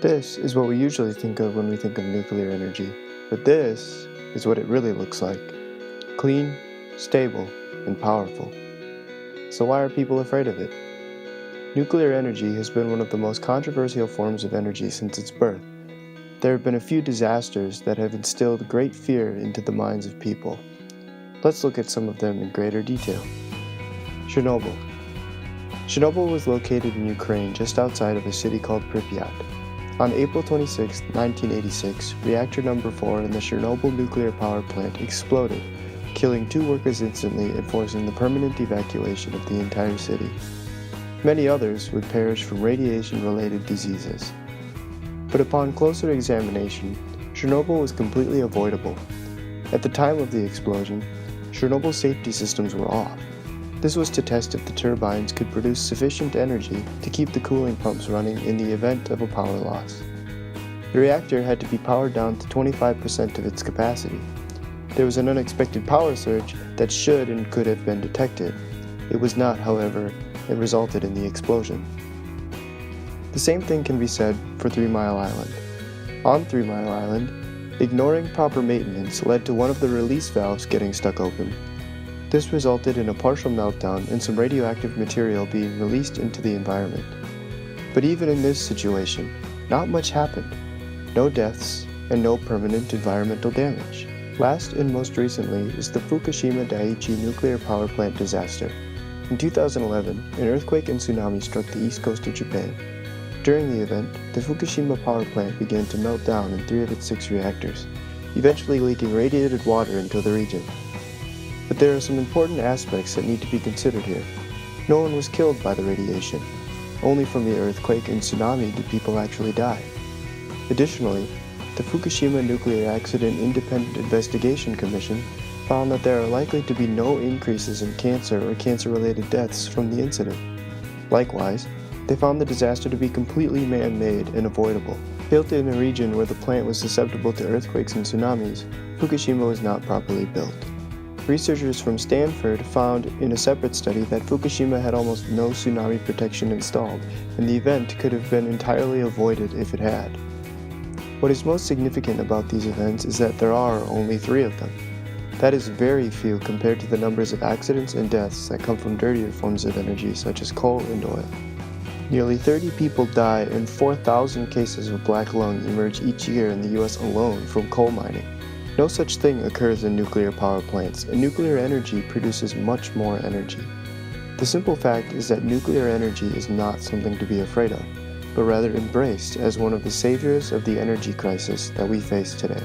This is what we usually think of when we think of nuclear energy, but this is what it really looks like. Clean, stable, and powerful. So why are people afraid of it? Nuclear energy has been one of the most controversial forms of energy since its birth. There have been a few disasters that have instilled great fear into the minds of people. Let's look at some of them in greater detail. Chernobyl. Chernobyl was located in Ukraine just outside of a city called Pripyat. On April 26, 1986, reactor number 4 in the Chernobyl nuclear power plant exploded, killing 2 workers instantly and forcing the permanent evacuation of the entire city. Many others would perish from radiation-related diseases. But upon closer examination, Chernobyl was completely avoidable. At the time of the explosion, Chernobyl's safety systems were off. This was to test if the turbines could produce sufficient energy to keep the cooling pumps running in the event of a power loss. The reactor had to be powered down to 25% of its capacity. There was an unexpected power surge that should and could have been detected. It was not, however, and resulted in the explosion. The same thing can be said for 3 Mile Island. On 3 Mile Island, ignoring proper maintenance led to one of the release valves getting stuck open. This resulted in a partial meltdown and some radioactive material being released into the environment. But even in this situation, not much happened. No deaths and no permanent environmental damage. Last and most recently is the Fukushima Daiichi nuclear power plant disaster. In 2011, an earthquake and tsunami struck the east coast of Japan. During the event, the Fukushima power plant began to melt down in 3 of its 6 reactors, eventually leaking radiated water into the region. But there are some important aspects that need to be considered here. No one was killed by the radiation. Only from the earthquake and tsunami did people actually die. Additionally, the Fukushima Nuclear Accident Independent Investigation Commission found that there are likely to be no increases in cancer or cancer-related deaths from the incident. Likewise, they found the disaster to be completely man-made and avoidable. Built in a region where the plant was susceptible to earthquakes and tsunamis, Fukushima was not properly built. Researchers from Stanford found in a separate study that Fukushima had almost no tsunami protection installed, and the event could have been entirely avoided if it had. What is most significant about these events is that there are only 3 of them. That is very few compared to the numbers of accidents and deaths that come from dirtier forms of energy such as coal and oil. Nearly 30 people die and 4,000 cases of black lung emerge each year in the US alone from coal mining. No such thing occurs in nuclear power plants, and nuclear energy produces much more energy. The simple fact is that nuclear energy is not something to be afraid of, but rather embraced as one of the saviors of the energy crisis that we face today.